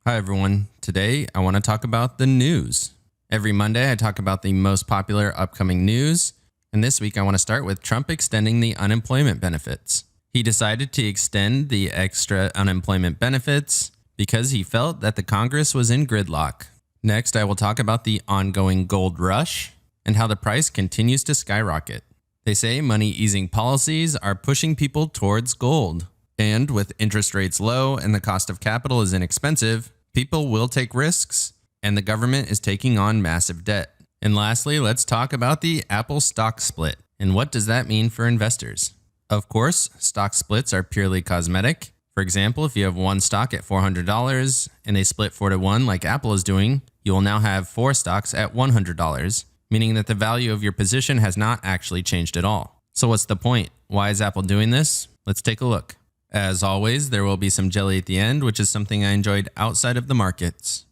Hi, everyone. Today, I want to talk about the news. Every Monday, I talk about the most popular upcoming news. And this week, I want to start with Trump extending the unemployment benefits. He decided to extend the extra unemployment benefits because he felt that the Congress was in gridlock. Next, I will talk about the ongoing gold rush and how the price continues to skyrocket. They say money easing policies are pushing people towards gold. And with interest rates low and the cost of capital is inexpensive, people will take risks, and the government is taking on massive debt. And lastly, let's talk about the Apple stock split. And what does that mean for investors? Of course, stock splits are purely cosmetic. For example, if you have one stock at $400 and they split 4-to-1 like Apple is doing, you will now have 4 stocks at $100, meaning that the value of your position has not actually changed at all. So what's the point? Why is Apple doing this? Let's take a look. As always, there will be some jelly at the end, which is something I enjoyed outside of the markets.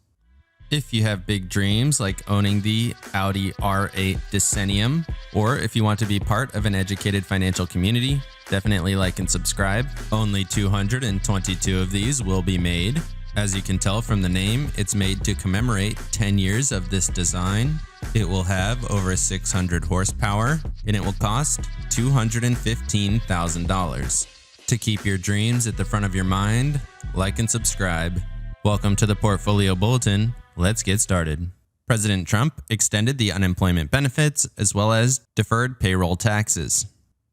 If you have big dreams like owning the Audi R8 Decennium, or if you want to be part of an educated financial community, definitely like and subscribe. Only 222 of these will be made. As you can tell from the name, it's made to commemorate 10 years of this design. It will have over 600 horsepower, and it will cost $215,000. To keep your dreams at the front of your mind, like and subscribe. Welcome to the Portfolio Bulletin. Let's get started. President Trump extended the unemployment benefits as well as deferred payroll taxes.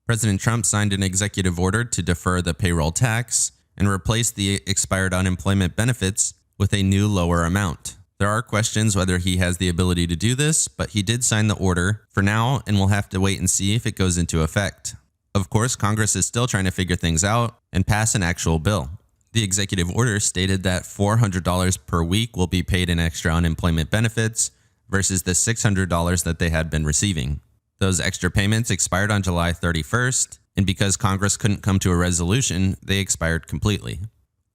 President Trump signed an executive order to defer the payroll tax and replace the expired unemployment benefits with a new lower amount. There are questions whether he has the ability to do this, but he did sign the order for now, and we'll have to wait and see if it goes into effect. Of course, Congress is still trying to figure things out and pass an actual bill. The executive order stated that $400 per week will be paid in extra unemployment benefits versus the $600 that they had been receiving. Those extra payments expired on July 31st, and because Congress couldn't come to a resolution, they expired completely.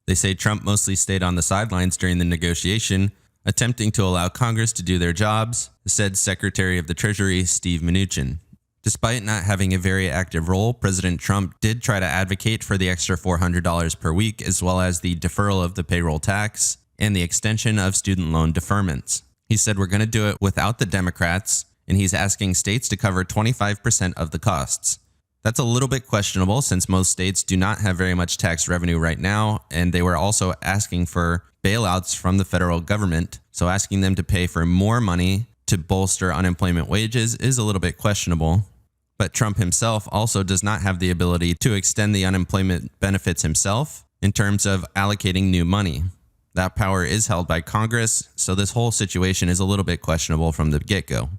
They say Trump mostly stayed on the sidelines during the negotiation, attempting to allow Congress to do their jobs, said Secretary of the Treasury Steve Mnuchin. Despite not having a very active role, President Trump did try to advocate for the extra $400 per week, as well as the deferral of the payroll tax and the extension of student loan deferments. He said we're going to do it without the Democrats, and he's asking states to cover 25% of the costs. That's a little bit questionable since most states do not have very much tax revenue right now, and they were also asking for bailouts from the federal government, so asking them to pay for more money to bolster unemployment wages is a little bit questionable. But Trump himself also does not have the ability to extend the unemployment benefits himself in terms of allocating new money. That power is held by Congress, so this whole situation is a little bit questionable from the get-go.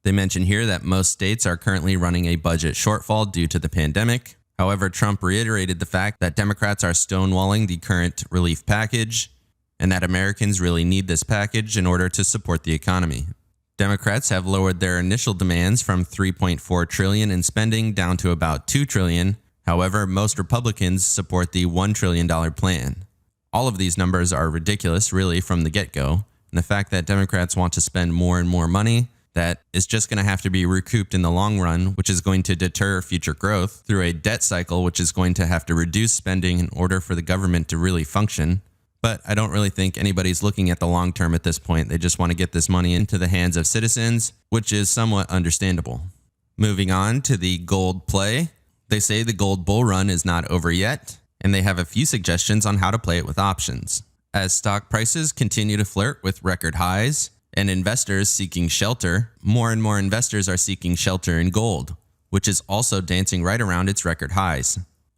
They mention here that most states are currently running a budget shortfall due to the pandemic. However, Trump reiterated the fact that Democrats are stonewalling the current relief package and that Americans really need this package in order to support the economy. Democrats have lowered their initial demands from $3.4 trillion in spending down to about $2 trillion. However, most Republicans support the $1 trillion plan. All of these numbers are ridiculous, really, from the get-go. And the fact that Democrats want to spend more and more money, that is just going to have to be recouped in the long run, which is going to deter future growth through a debt cycle, which is going to have to reduce spending in order for the government to really function. But I don't really think anybody's looking at the long term at this point. They just want to get this money into the hands of citizens, which is somewhat understandable. Moving on to the gold play. They say the gold bull run is not over yet, and they have a few suggestions on how to play it with options. As stock prices continue to flirt with record highs and investors seeking shelter, more and more investors are seeking shelter in gold, which is also dancing right around its record highs.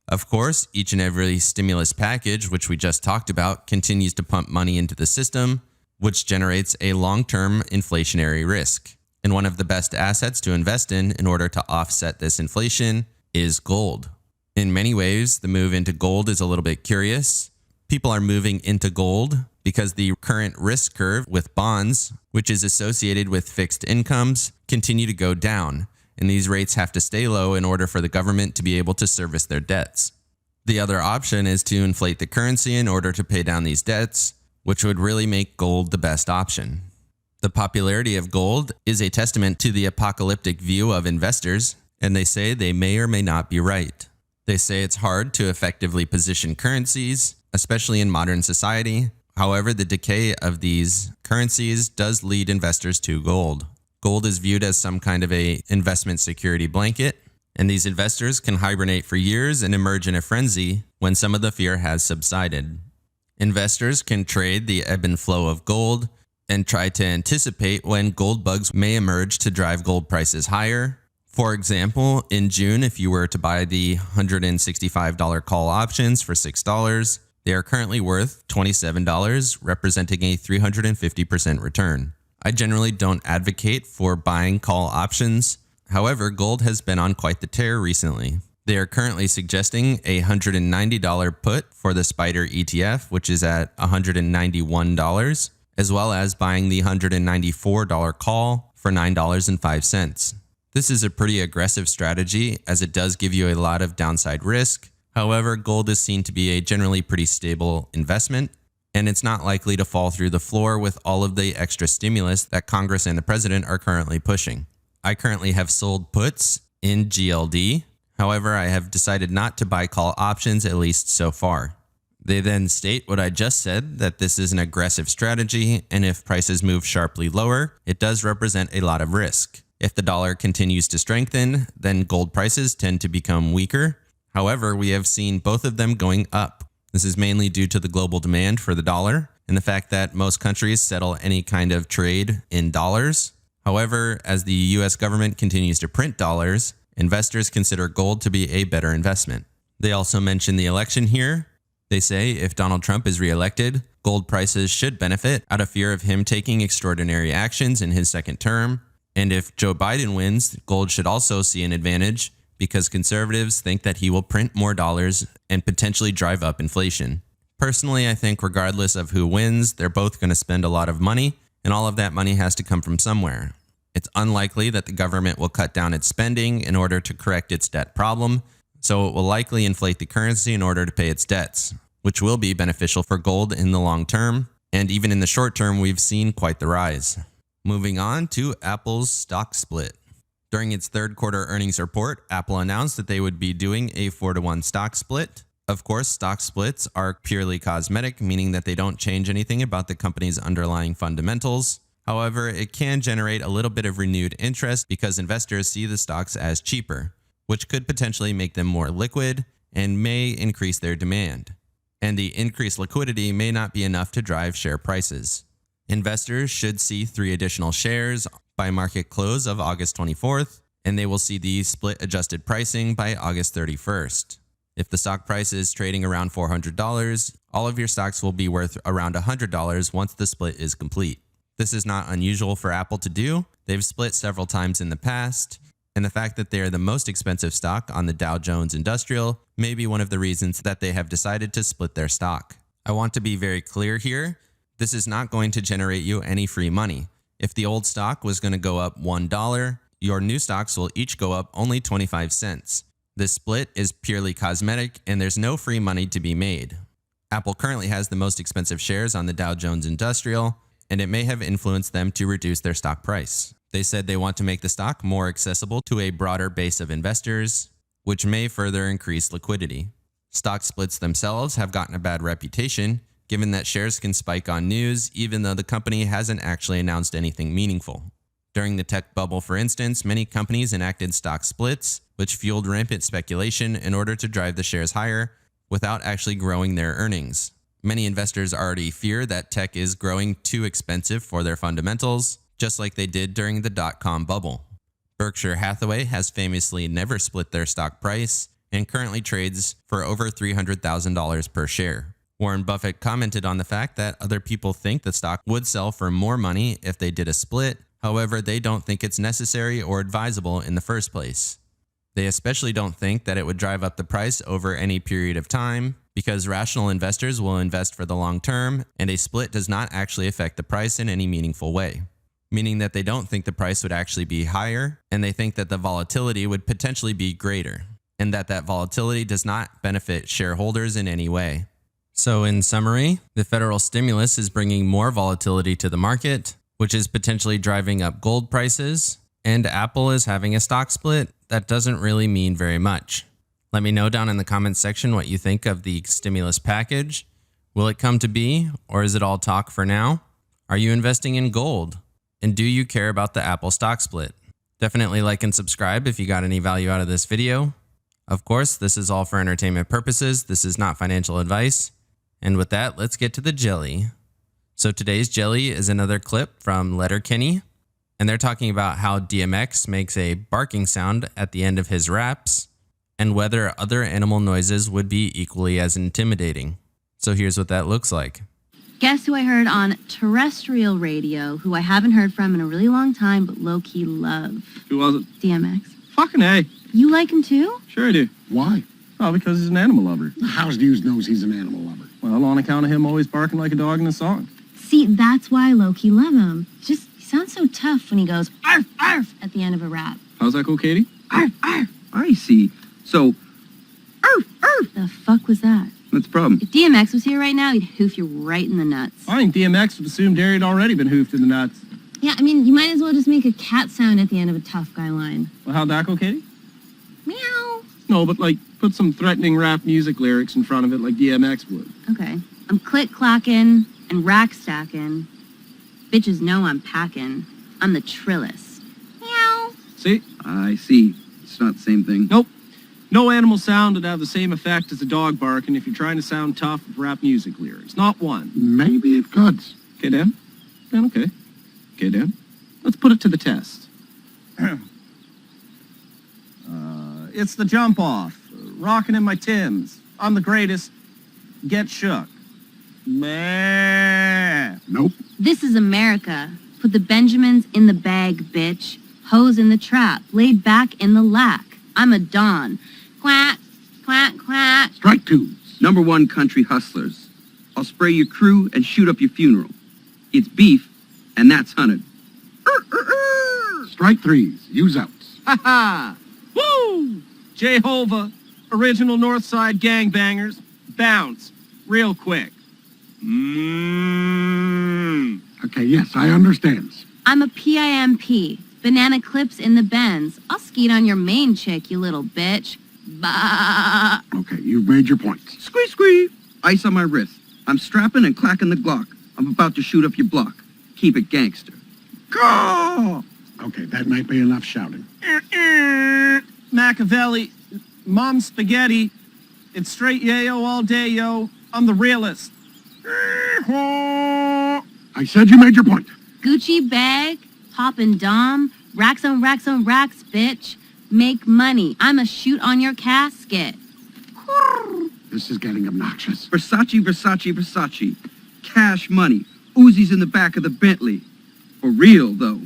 Of course, each and every stimulus package, which we just talked about, continues to pump money into the system, which generates a long-term inflationary risk. And one of the best assets to invest in order to offset this inflation is gold. In many ways, the move into gold is a little bit curious. People are moving into gold because the current risk curve with bonds, which is associated with fixed incomes, continue to go down. And these rates have to stay low in order for the government to be able to service their debts. The other option is to inflate the currency in order to pay down these debts, which would really make gold the best option. The popularity of gold is a testament to the apocalyptic view of investors, and they say they may or may not be right. They say it's hard to effectively position currencies, especially in modern society. However, the decay of these currencies does lead investors to gold. Gold is viewed as some kind of a investment security blanket, and these investors can hibernate for years and emerge in a frenzy when some of the fear has subsided. Investors can trade the ebb and flow of gold and try to anticipate when gold bugs may emerge to drive gold prices higher. For example, in June, if you were to buy the $165 call options for $6, they are currently worth $27, representing a 350% return. I generally don't advocate for buying call options. However, gold has been on quite the tear recently. They are currently suggesting a $190 put for the Spider ETF, which is at $191, as well as buying the $194 call for $9.05. This is a pretty aggressive strategy as it does give you a lot of downside risk. However, gold is seen to be a generally pretty stable investment, and it's not likely to fall through the floor with all of the extra stimulus that Congress and the president are currently pushing. I currently have sold puts in GLD. However, I have decided not to buy call options, at least so far. They then state what I just said, that this is an aggressive strategy, and if prices move sharply lower, it does represent a lot of risk. If the dollar continues to strengthen, then gold prices tend to become weaker. However, we have seen both of them going up. This is mainly due to the global demand for the dollar and the fact that most countries settle any kind of trade in dollars. However, as the US government continues to print dollars, investors consider gold to be a better investment. They also mention the election here. They say if Donald Trump is reelected, gold prices should benefit out of fear of him taking extraordinary actions in his second term. And if Joe Biden wins, gold should also see an advantage because conservatives think that he will print more dollars and potentially drive up inflation. Personally, I think regardless of who wins, they're both going to spend a lot of money, and all of that money has to come from somewhere. It's unlikely that the government will cut down its spending in order to correct its debt problem, so it will likely inflate the currency in order to pay its debts, which will be beneficial for gold in the long term, and even in the short term, we've seen quite the rise. Moving on to Apple's stock split. During its third quarter earnings report, Apple announced that they would be doing a 4-to-1 stock split. Of course, stock splits are purely cosmetic, meaning that they don't change anything about the company's underlying fundamentals. However, it can generate a little bit of renewed interest because investors see the stocks as cheaper, which could potentially make them more liquid and may increase their demand. And the increased liquidity may not be enough to drive share prices. Investors should see 3 additional shares by market close of August 24th, and they will see the split adjusted pricing by August 31st. If the stock price is trading around $400, all of your stocks will be worth around $100 once the split is complete. This is not unusual for Apple to do. They've split several times in the past, and the fact that they are the most expensive stock on the Dow Jones Industrial may be one of the reasons that they have decided to split their stock. I want to be very clear here. This is not going to generate you any free money. If the old stock was going to go up $1, your new stocks will each go up only 25 cents. This split is purely cosmetic and there's no free money to be made. Apple currently has the most expensive shares on the Dow Jones Industrial, and it may have influenced them to reduce their stock price. They said they want to make the stock more accessible to a broader base of investors, which may further increase liquidity. Stock splits themselves have gotten a bad reputation, given that shares can spike on news even though the company hasn't actually announced anything meaningful. During the tech bubble, for instance, many companies enacted stock splits, which fueled rampant speculation in order to drive the shares higher without actually growing their earnings. Many investors already fear that tech is growing too expensive for their fundamentals, just like they did during the dot-com bubble. Berkshire Hathaway has famously never split their stock price and currently trades for over $300,000 per share. Warren Buffett commented on the fact that other people think the stock would sell for more money if they did a split. However, they don't think it's necessary or advisable in the first place. They especially don't think that it would drive up the price over any period of time because rational investors will invest for the long term, and a split does not actually affect the price in any meaningful way, meaning that they don't think the price would actually be higher, and they think that the volatility would potentially be greater, and that volatility does not benefit shareholders in any way. So in summary, the federal stimulus is bringing more volatility to the market, which is potentially driving up gold prices, and Apple is having a stock split. That doesn't really mean very much. Let me know down in the comments section what you think of the stimulus package. Will it come to be, or is it all talk for now? Are you investing in gold? And do you care about the Apple stock split? Definitely like and subscribe if you got any value out of this video. Of course, this is all for entertainment purposes. This is not financial advice. And with that, let's get to the jelly. So today's jelly is another clip from Letterkenny, and they're talking about how DMX makes a barking sound at the end of his raps, and whether other animal noises would be equally as intimidating. So here's what that looks like. Guess who I heard on terrestrial radio, who I haven't heard from in a really long time, but low-key love? Who was it? DMX. Fucking A. You like him too? Sure I do. Why? Oh, because he's an animal lover. House News knows he's an animal lover. Well, on account of him always barking like a dog in a song. See, that's why I low-key love him. He sounds so tough when he goes, arf, arf, at the end of a rap. How's that go, Katie? Arf, arf. I see. So, arf, arf. The fuck was that? What's the problem? If DMX was here right now, he'd hoof you right in the nuts. I think DMX would assume Derry had already been hoofed in the nuts. Yeah, I mean, you might as well just make a cat sound at the end of a tough guy line. Well, how'd that go, Katie? Meow. No, but put some threatening rap music lyrics in front of it like DMX would. Okay. I'm click-clacking and rack-stacking. Bitches know I'm packing. I'm the trillist. Meow. See? I see. It's not the same thing. Nope. No animal sound would have the same effect as a dog barking if you're trying to sound tough with rap music lyrics. Not one. Maybe it could. Okay, Dan? Dan, okay. Okay, Dan. Let's put it to the test. It's the jump off. Rocking in my Timbs. I'm the greatest. Get shook. Meh. Nope. This is America. Put the Benjamins in the bag, bitch. Hoes in the trap. Laid back in the lack. I'm a Don. Quack, quack, quack. Strike twos. Number one country hustlers. I'll spray your crew and shoot up your funeral. It's beef, and that's hunted. Strike threes. Use outs. Ha ha! Woo! Jehovah, original Northside gangbangers, bounce, real quick. Okay, yes, I understand. I'm a PIMP. Banana clips in the Benz. I'll skeet on your main chick, you little bitch. Bah! Okay, you've made your points. Squee, squee. Ice on my wrist. I'm strapping and clacking the Glock. I'm about to shoot up your block. Keep it gangster. Go! Okay, that might be enough shouting. Machiavelli, Mom Spaghetti, it's straight yayo all day, yo. I'm the realist. I said you made your point. Gucci bag, poppin' dom, racks on racks on racks, bitch. Make money. I'ma shoot on your casket. This is getting obnoxious. Versace, Versace, Versace. Cash money. Uzis in the back of the Bentley. For real, though.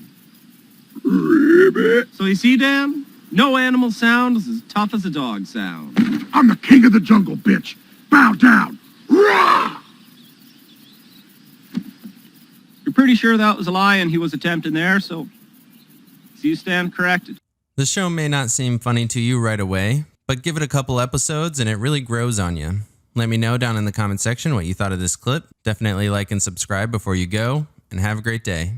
So you see, Dan? No animal sound is as tough as a dog sound. I'm the king of the jungle, bitch. Bow down. Rah! You're pretty sure that was a lion he was attempting there, so you stand corrected. The show may not seem funny to you right away, but give it a couple episodes and it really grows on you. Let me know down in the comment section what you thought of this clip. Definitely like and subscribe before you go, and have a great day.